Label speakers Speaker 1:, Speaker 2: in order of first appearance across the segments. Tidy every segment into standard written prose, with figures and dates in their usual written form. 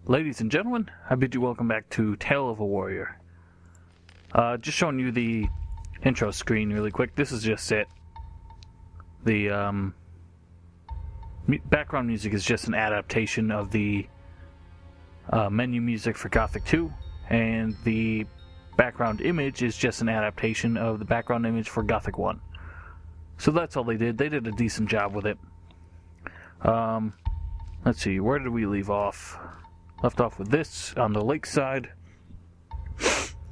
Speaker 1: Ladies and gentlemen, I bid you welcome back to Tale of a Warrior. Just showing you the intro screen really quick. This is just it. The background music is just an adaptation of the menu music for Gothic II, and the background image is just an adaptation of the background image for Gothic 1. So that's all they did. They did a decent job with it. Let's see, where did we leave off? Left off with this on the lakeside.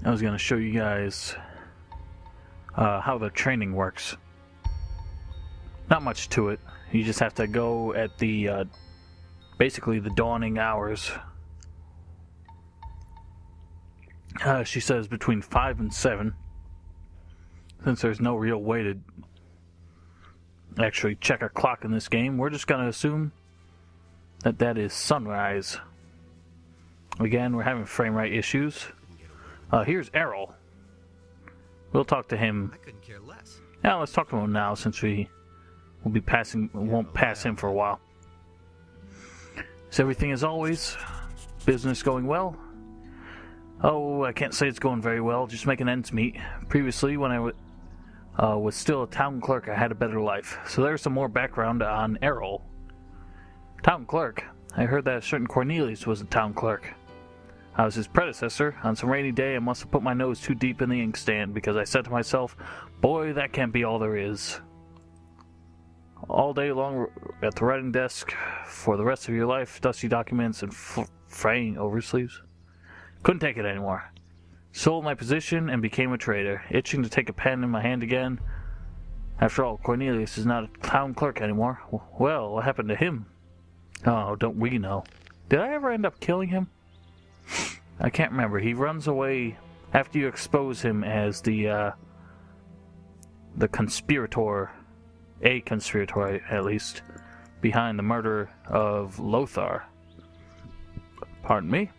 Speaker 1: I was going to show you guys how the training works. Not much to it. You just have to go at the basically the dawning hours. She says between 5 and 7. Since there's no real way to actually check a clock in this game, we're just going to assume that that is sunrise. Again, we're having frame rate issues. Here's Errol. We'll talk to him.
Speaker 2: I couldn't care less.
Speaker 1: Yeah, let's talk to him now since we will be passing. Won't pass him for a while. Is everything as always? Business going well? Oh, I can't say it's going very well. Just making ends meet. Previously, when I was still a town clerk, I had a better life. So there's some more background on Errol. Town clerk. I heard that a certain Cornelius was a town clerk. I was his predecessor. On some rainy day, I must have put my nose too deep in the inkstand because I said to myself, boy, that can't be all there is. All day long at the writing desk for the rest of your life, dusty documents and fraying oversleeves. Couldn't take it anymore. Sold my position and became a traitor, itching to take a pen in my hand again. After all, Cornelius is not a town clerk anymore. Well, what happened to him? Oh, don't we know? Did I ever end up killing him? I can't remember. He runs away after you expose him as the conspirator, a conspirator at least, behind the murder of Lothar. Pardon me?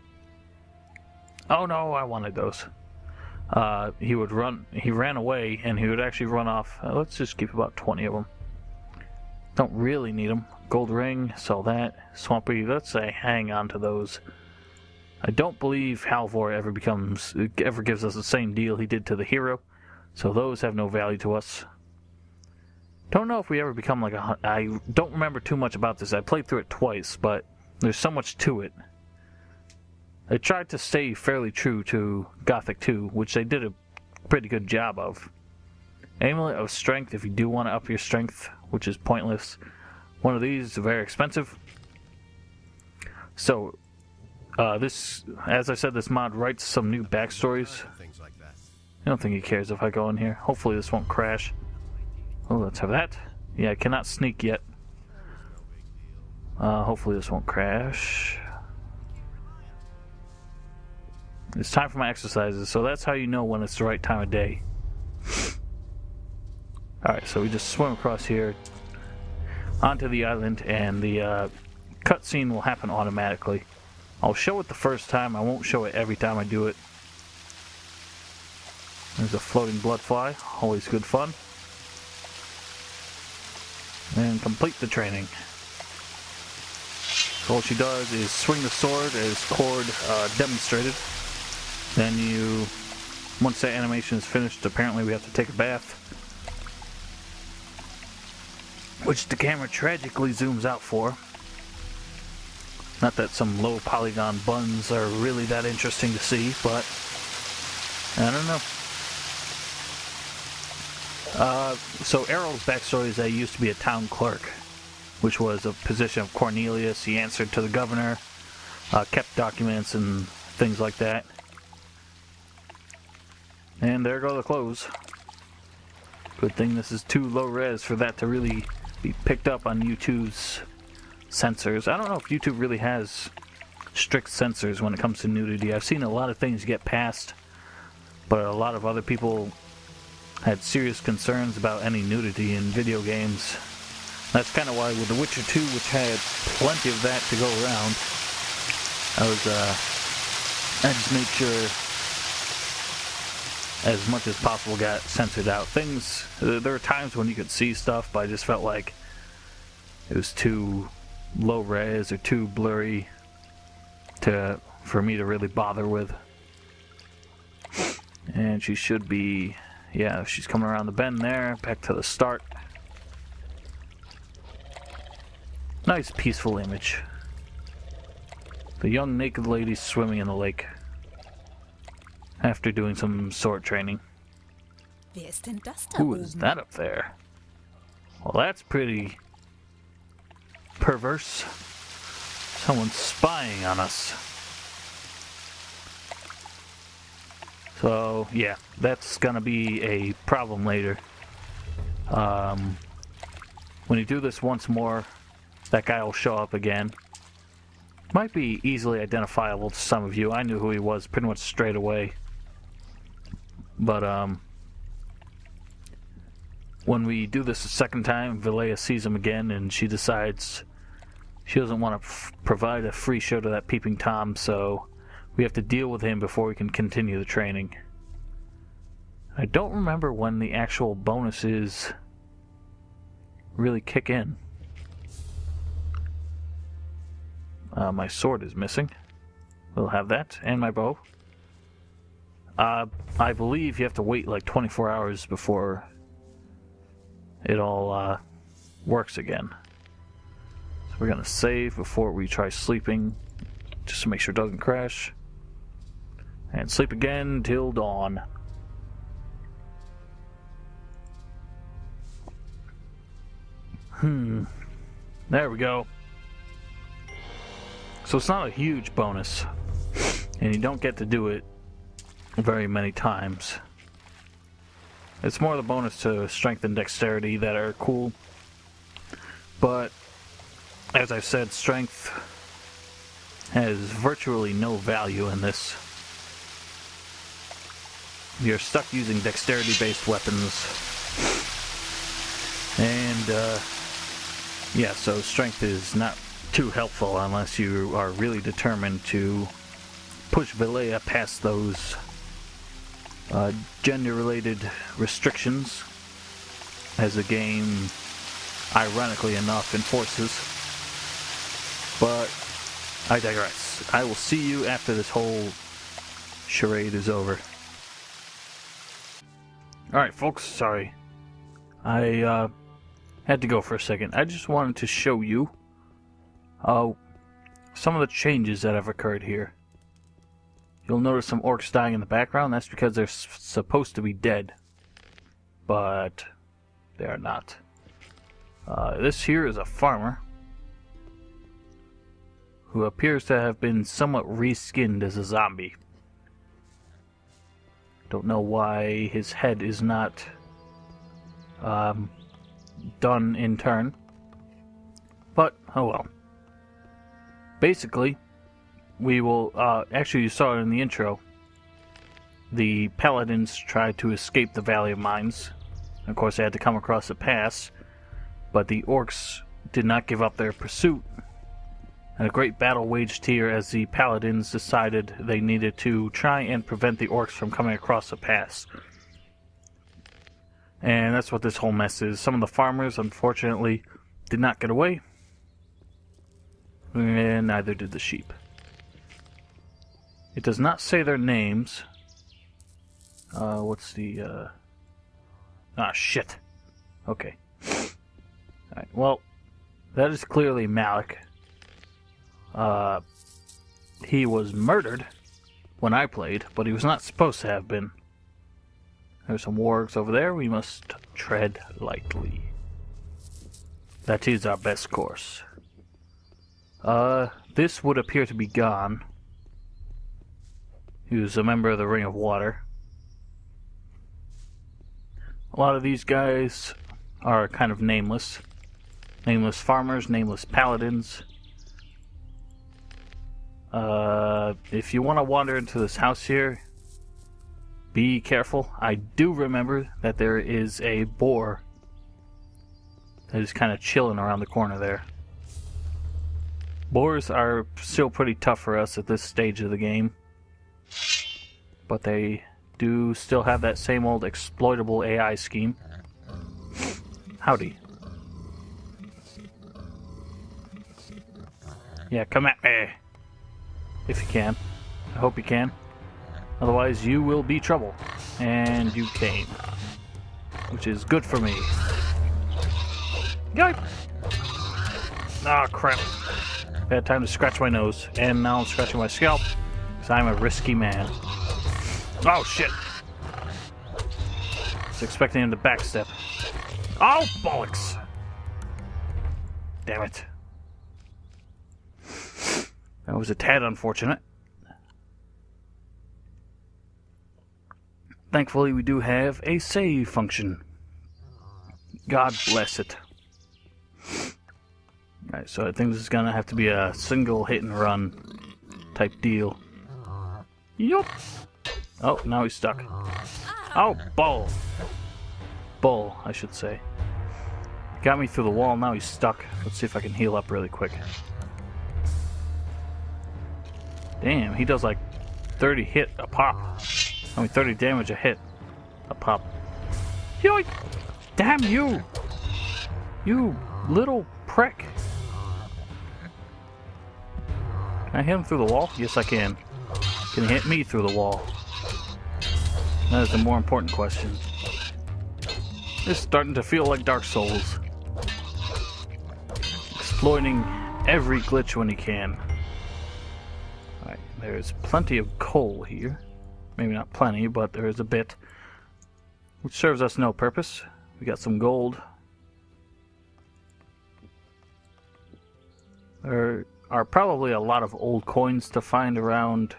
Speaker 1: Oh no, I wanted those. He ran away, and he would actually run off. Let's just keep about 20 of them. Don't really need them. Gold ring, sell that. Swampy, let's say hang on to those. I don't believe Halvor ever gives us the same deal he did to the hero, so those have no value to us. Don't know if we ever become like a... I don't remember too much about this. I played through it twice, but there's so much to it. I tried to stay fairly true to Gothic II, which they did a pretty good job of. Amulet of Strength, if you do want to up your strength, which is pointless. One of these is very expensive. So, this, as I said, this mod writes some new backstories. I don't think he cares if I go in here. Hopefully this won't crash. Oh, let's have that. Yeah, I cannot sneak yet. Hopefully this won't crash. It's time for my exercises, so that's how you know when it's the right time of day. Alright, so we just swim across here onto the island, and the cutscene will happen automatically. I'll show it the first time, I won't show it every time I do it. There's a floating blood fly, always good fun. And complete the training. So all she does is swing the sword as Cord demonstrated. Then once that animation is finished, apparently we have to take a bath. Which the camera tragically zooms out for. Not that some low polygon buns are really that interesting to see, but I don't know. So Errol's backstory is that he used to be a town clerk, which was a position of Cornelius. He answered to the governor, kept documents and things like that. And there go the clothes. Good thing this is too low res for that to really be picked up on YouTube's censors. I don't know if YouTube really has strict censors when it comes to nudity. I've seen a lot of things get passed, but a lot of other people had serious concerns about any nudity in video games. That's kind of why with The Witcher 2, which had plenty of that to go around, I just made sure as much as possible got censored out. There were times when you could see stuff, but I just felt like it was too low res or too blurry for me to really bother with. And she should be, yeah, she's coming around the bend there, back to the start. Nice peaceful image. The young naked lady swimming in the lake after doing some sword training. Who is that up there? Well, that's pretty perverse. Someone's spying on us. So, yeah, that's gonna be a problem later. When you do this once more, that guy will show up again. Might be easily identifiable to some of you. I knew who he was pretty much straight away. But, when we do this a second time, Velaya sees him again, and she decides she doesn't want to provide a free show to that peeping Tom, so we have to deal with him before we can continue the training. I don't remember when the actual bonuses really kick in. My sword is missing. We'll have that, and my bow. I believe you have to wait like 24 hours before it all works again. So we're gonna save before we try sleeping, just to make sure it doesn't crash. And sleep again till dawn. There we go. So it's not a huge bonus, and you don't get to do it very many times. It's more the bonus to strength and dexterity that are cool. But, as I said, strength has virtually no value in this. You're stuck using dexterity-based weapons. And, yeah, so strength is not too helpful unless you are really determined to push Velaya past those gender-related restrictions, as the game, ironically enough, enforces. But I digress. I will see you after this whole charade is over. Alright, folks, sorry. I had to go for a second. I just wanted to show you some of the changes that have occurred here. You'll notice some orcs dying in the background. That's because they're supposed to be dead, but they are not. This here is a farmer who appears to have been somewhat reskinned as a zombie. Don't know why his head is not done in turn, but oh well. Basically, we will, actually you saw it in the intro, the paladins tried to escape the Valley of Mines. Of course, they had to come across a pass, but the orcs did not give up their pursuit, and a great battle waged here as the paladins decided they needed to try and prevent the orcs from coming across the pass. And that's what this whole mess is. Some of the farmers, unfortunately, did not get away, and neither did the sheep. It does not say their names. What's the, ah, shit. Okay. Alright, well, that is clearly Malik. He was murdered when I played, but he was not supposed to have been. There's some wargs over there. We must tread lightly. That is our best course. This would appear to be Gon. He was a member of the Ring of Water. A lot of these guys are kind of nameless. Nameless farmers, nameless paladins. If you want to wander into this house here, be careful. I do remember that there is a boar that is kind of chilling around the corner there. Boars are still pretty tough for us at this stage of the game, but they do still have that same old exploitable AI scheme. Howdy. Yeah, come at me. if you can. I hope you can. Otherwise, you will be trouble. And you came. Which is good for me. Yoip! Ah, crap. Bad time to scratch my nose. And now I'm scratching my scalp. Because I'm a risky man. Oh, shit! I was expecting him to backstep. Oh, bollocks! Damn it. That was a tad unfortunate. Thankfully, we do have a save function. God bless it. Alright, so I think this is gonna have to be a single hit and run type deal. Yup! Oh, now he's stuck. Oh, bull! Bull, I should say. Got me through the wall, now he's stuck. Let's see if I can heal up really quick. Damn, he does like 30 hit a pop. I mean 30 damage a hit. A pop. Yoink! Damn you! You little prick! Can I hit him through the wall? Yes, I can. Can he hit me through the wall? That is the more important question. It's starting to feel like Dark Souls. Exploiting every glitch when he can. Alright, there's plenty of coal here. Maybe not plenty, but there is a bit. Which serves us no purpose. We got some gold. There are probably a lot of old coins to find around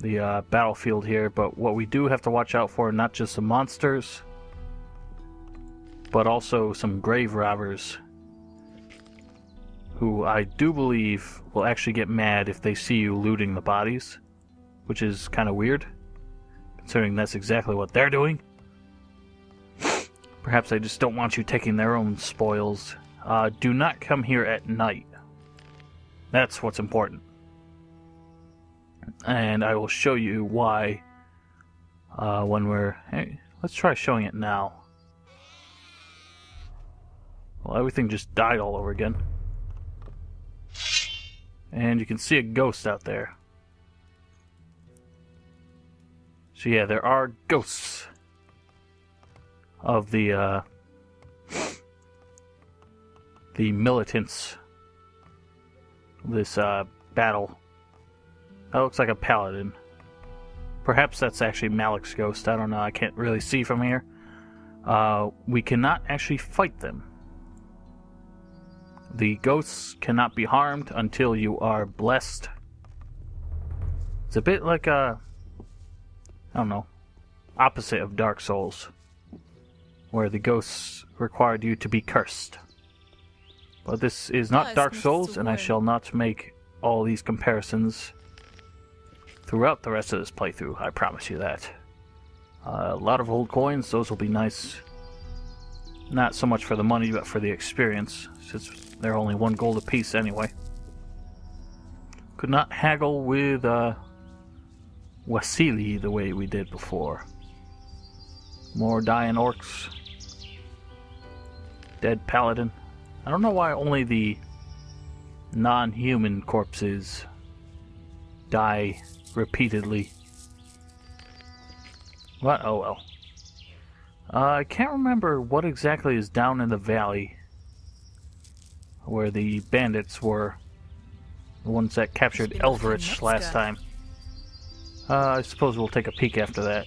Speaker 1: the battlefield here, but what we do have to watch out for, not just the monsters, but also some grave robbers, who I do believe will actually get mad if they see you looting the bodies, which is kind of weird, considering that's exactly what they're doing. Perhaps they just don't want you taking their own spoils. Do not come here at night. That's what's important. And I will show you why when we're... Hey, let's try showing it now. Well, everything just died all over again. And you can see a ghost out there. So yeah, there are ghosts of the militants of this battle. That looks like a paladin. Perhaps that's actually Malik's ghost. I don't know. I can't really see from here. We cannot actually fight them. The ghosts cannot be harmed until you are blessed. It's a bit like a... I don't know. Opposite of Dark Souls. Where the ghosts required you to be cursed. But this is not Dark Souls, and I shall not make all these comparisons throughout the rest of this playthrough. I promise you that. A lot of old coins, those will be nice. Not so much for the money, but for the experience, since they're only 1 gold apiece anyway. Could not haggle with Wasili the way we did before. More dying orcs. Dead paladin. I don't know why only the non-human corpses die repeatedly. What? Oh well. I can't remember what exactly is down in the valley where the bandits were. The ones that captured Elverich last time. I suppose we'll take a peek after that.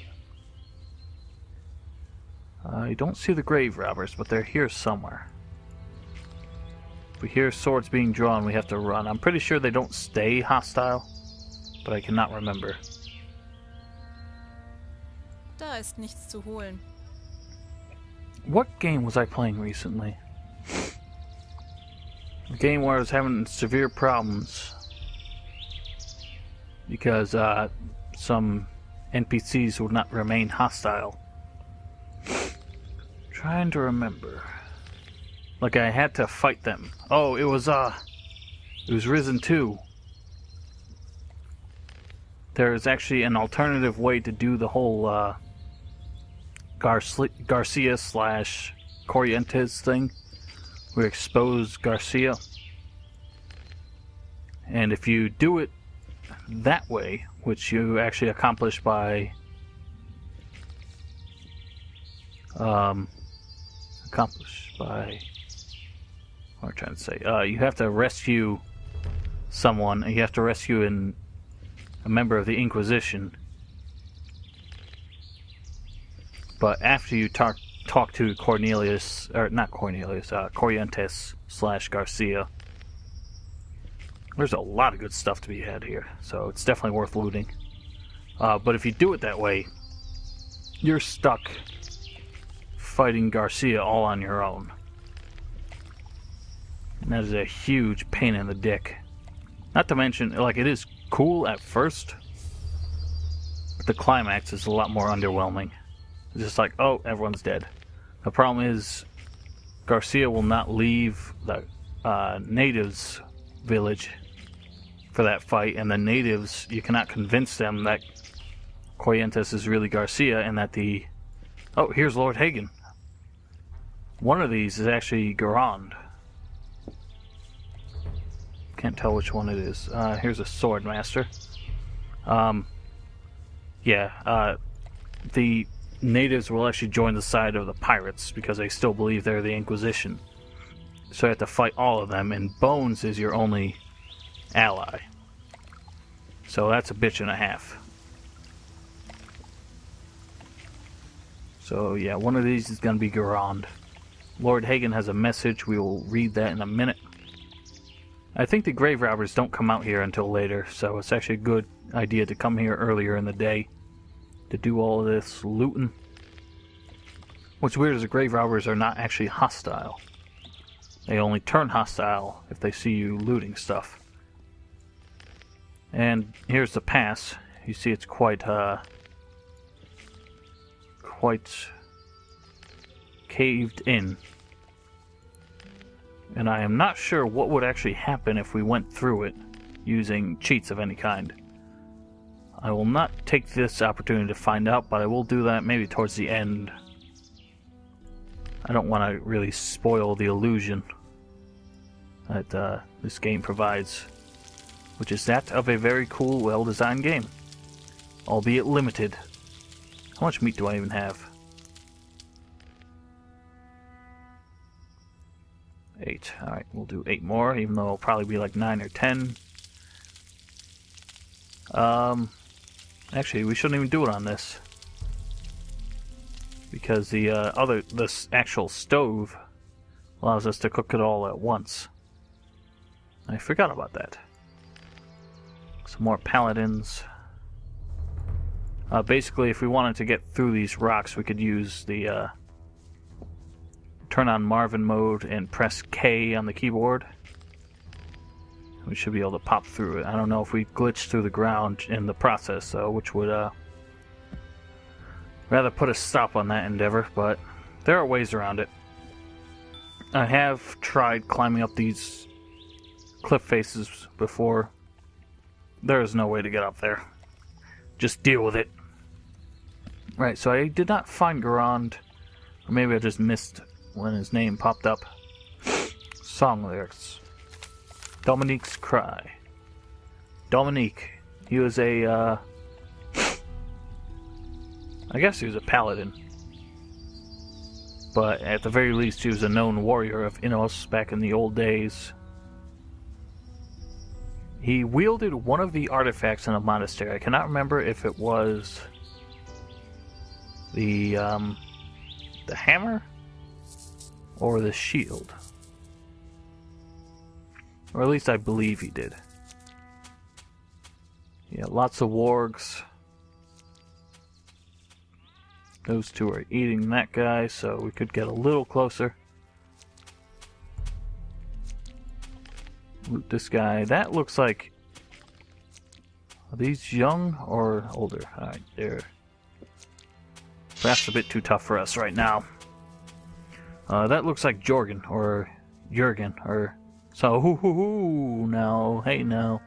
Speaker 1: I don't see the grave robbers, but they're here somewhere. If we hear swords being drawn, we have to run. I'm pretty sure they don't stay hostile, but I cannot remember.
Speaker 2: Da ist nichts zu holen.
Speaker 1: What game was I playing recently? A game where I was having severe problems because some NPCs would not remain hostile. Trying to remember. Like I had to fight them. Oh, it was Risen 2. There is actually an alternative way to do the whole Garcia slash Corrientes thing. We expose Garcia. And if you do it that way, which you actually accomplish by what am I trying to say? You have to rescue someone, and you have to rescue a member of the Inquisition. But after you talk to Cornelius, or not Cornelius, Corrientes / Garcia, there's a lot of good stuff to be had here, so it's definitely worth looting. But if you do it that way, you're stuck fighting Garcia all on your own. And that is a huge pain in the dick. Not to mention, like, it is cool at first, but the climax is a lot more underwhelming. It's just like, oh, everyone's dead. The problem is, Garcia will not leave the natives' village for that fight, and the natives, you cannot convince them that Corrientes is really Garcia, and that the... Oh, here's Lord Hagen. One of these is actually Garand. Can't tell which one it is. Here's a sword master. The natives will actually join the side of the pirates because they still believe they're the Inquisition. So you have to fight all of them, and Bones is your only ally. So that's a bitch and a half. So yeah, one of these is going to be Garand. Lord Hagen has a message. We will read that in a minute. I think the grave robbers don't come out here until later, so it's actually a good idea to come here earlier in the day to do all of this looting. What's weird is the grave robbers are not actually hostile. They only turn hostile if they see you looting stuff. And here's the pass. You see it's quite caved in. And I am not sure what would actually happen if we went through it using cheats of any kind. I will not take this opportunity to find out, but I will do that maybe towards the end. I don't want to really spoil the illusion that this game provides, which is that of a very cool, well-designed game, albeit limited. How much meat do I even have? 8. Alright, we'll do 8 more, even though it'll probably be like 9 or 10. Actually, we shouldn't even do it on this, because this actual stove allows us to cook it all at once. I forgot about that. Some more paladins. Basically, if we wanted to get through these rocks, we could use the turn on Marvin mode and press K on the keyboard. We should be able to pop through it. I don't know if we glitch through the ground in the process, though, which would rather put a stop on that endeavor, but there are ways around it. I have tried climbing up these cliff faces before. There is no way to get up there. Just deal with it. Right, so I did not find Garand, or maybe I just missed when his name popped up. Song lyrics. Dominique's Cry. Dominique. He was a, I guess he was a paladin. But at the very least, he was a known warrior of Inos back in the old days. He wielded one of the artifacts in a monastery. I cannot remember if it was the hammer or the shield. Or at least I believe he did. Yeah, lots of wargs. Those two are eating that guy, so we could get a little closer. Loot this guy. That looks like... Are these young or older? Alright, they're perhaps a bit too tough for us right now. That looks like Jorgen, or Jurgen, or... So, now, hey now.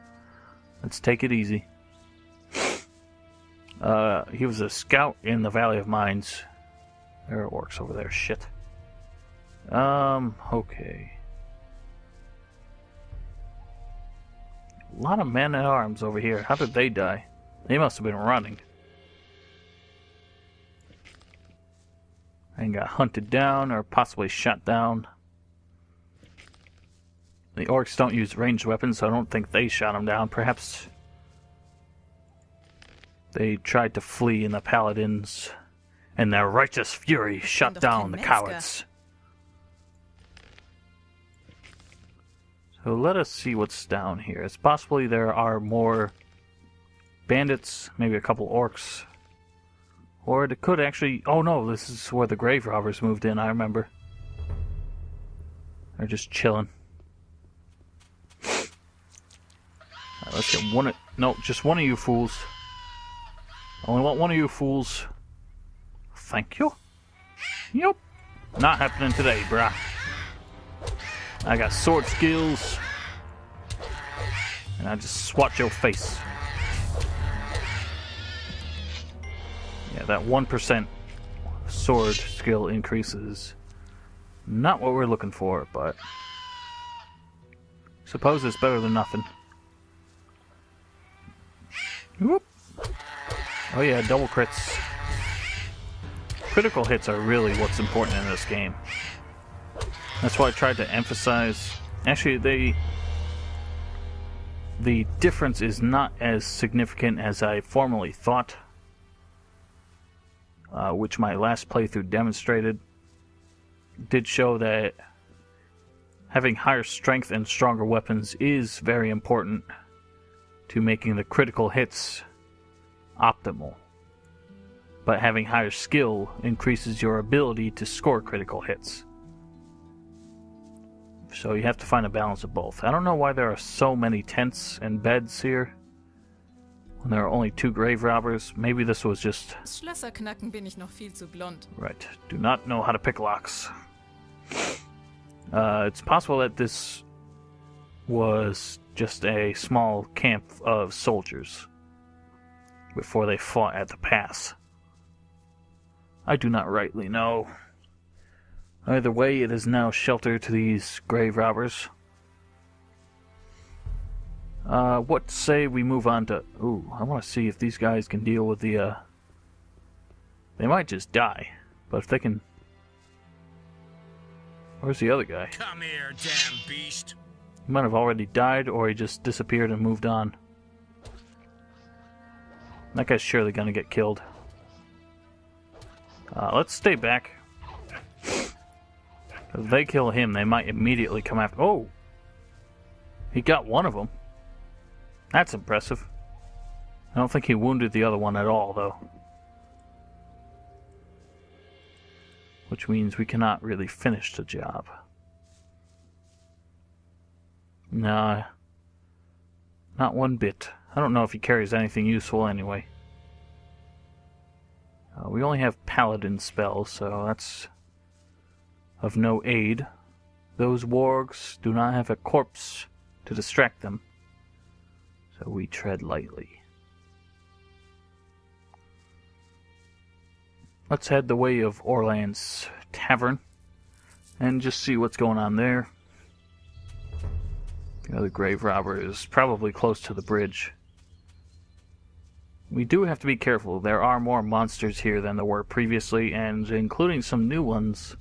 Speaker 1: Let's take it easy. He was a scout in the Valley of Mines. There are orcs over there, shit. Okay. A lot of men-at-arms over here. How did they die? They must have been running. And got hunted down or possibly shot down. The orcs don't use ranged weapons, so I don't think they shot them down. Perhaps they tried to flee and the paladins, in their righteous fury, shot down the cowards. So let us see what's down here. It's possibly there are more bandits, maybe a couple orcs. Or it could actually... Oh no, this is where the grave robbers moved in, I remember. They're just chilling. Alright, let's get one of... No, just one of you fools. I only want one of you fools. Thank you. Yep. Not happening today, brah. I got sword skills. And I just swat your face. Yeah, that 1% sword skill increases. Not what we're looking for, but... suppose it's better than nothing. Whoop. Oh yeah, double crits. Critical hits are really what's important in this game. That's why I tried to emphasize... Actually, the difference is not as significant as I formerly thought. Which my last playthrough demonstrated. Did show that having higher strength and stronger weapons is very important to making the critical hits optimal. But having higher skill increases your ability to score critical hits. So you have to find a balance of both. I don't know why there are so many tents and beds here when there are only 2 grave robbers. Maybe this was just...
Speaker 2: Schlösserknacken bin ich noch viel zu blond.
Speaker 1: Right. Do not know how to pick locks. It's possible that this was just a small camp of soldiers before they fought at the pass. I do not rightly know. Either way, it is now shelter to these grave robbers. What say we move on to... Ooh, I want to see if these guys can deal with the, They might just die, but if they can... Where's the other guy?
Speaker 3: Come here, damn beast.
Speaker 1: He might have already died, or he just disappeared and moved on. That guy's surely gonna get killed. Let's stay back. If they kill him, they might immediately come after... Oh! He got one of them. That's impressive. I don't think he wounded the other one at all, though. Which means we cannot really finish the job. Nah. Not one bit. I don't know if he carries anything useful anyway. We only have paladin spells, so that's of no aid. Those wargs do not have a corpse to distract them, so we tread lightly. Let's head the way of Orland's tavern and just see what's going on there. The other grave robber is probably close to the bridge. We do have to be careful. There are more monsters here than there were previously, and including some new ones,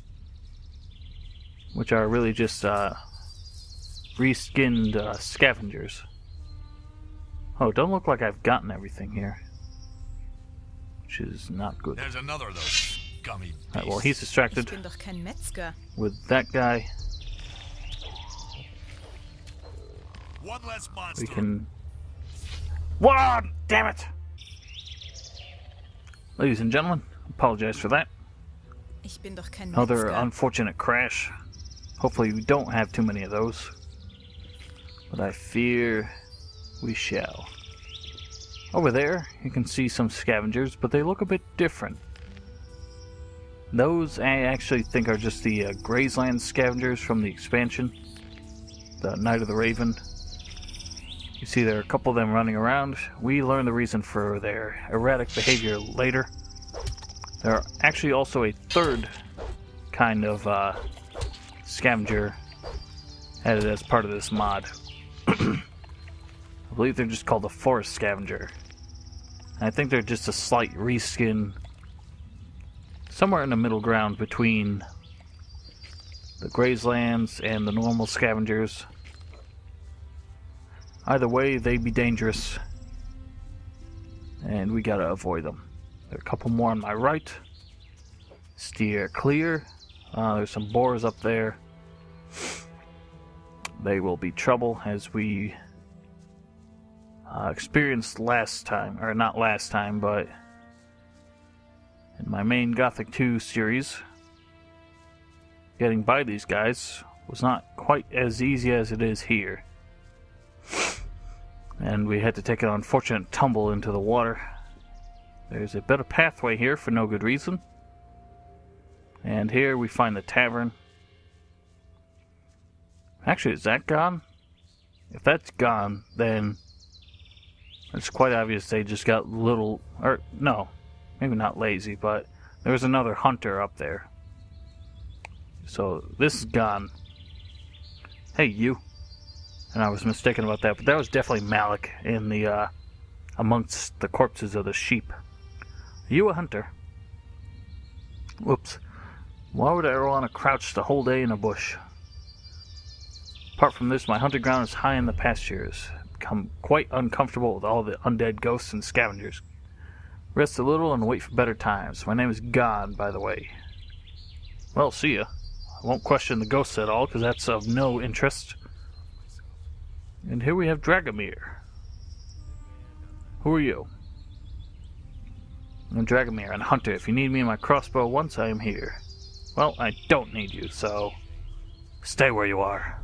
Speaker 1: which are really just reskinned scavengers. Oh, don't look like I've gotten everything here, which is not good.
Speaker 3: There's another of those gummy beasts.
Speaker 1: Right, well, he's distracted
Speaker 2: Ich bin doch kein Metzger.
Speaker 1: with that guy.
Speaker 3: One less monster.
Speaker 1: We can... Whoa! Damn it! Ladies and gentlemen, apologize for that.
Speaker 2: Ich bin doch kein
Speaker 1: Another
Speaker 2: Metzger.
Speaker 1: unfortunate crash. Hopefully we don't have too many of those. But I fear we shall. Over there, you can see some scavengers, but they look a bit different. Those I actually think are just the Grazeland scavengers from the expansion. The Night of the Raven. You see there are a couple of them running around. We learn the reason for their erratic behavior later. There are actually also a third kind of scavenger added as part of this mod. I believe they're just called a forest scavenger. I think they're just a slight reskin, somewhere in the middle ground between the grazelands and the normal scavengers. Either way, they be dangerous, and we gotta avoid them. There are a couple more on my right. Steer clear. There's some boars up there. They will be trouble, as we experienced last time, or not last time, but in my main Gothic II series. Getting by these guys was not quite as easy as it is here. And we had to take an unfortunate tumble into the water. There's a better pathway here for no good reason. And here we find the tavern. Actually, is that gone? If that's gone, then it's quite obvious they just got little, or no, maybe not lazy, but there was another hunter up there. So this is gone. Hey, you. And I was mistaken about that, but that was definitely Malik in the amongst the corpses of the sheep. Are you a hunter? Whoops. Why would Errol want to crouch the whole day in a bush? Apart from this, my hunting ground is high in the pastures. I've become quite uncomfortable with all the undead ghosts and scavengers. Rest a little and wait for better times. My name is Gon, by the way. Well, see ya. I won't question the ghosts at all, because that's of no interest. And here we have Dragomir. Who are you? I'm Dragomir, and hunter. If you need me and my crossbow once, I am here. Well, I don't need you, so stay where you are.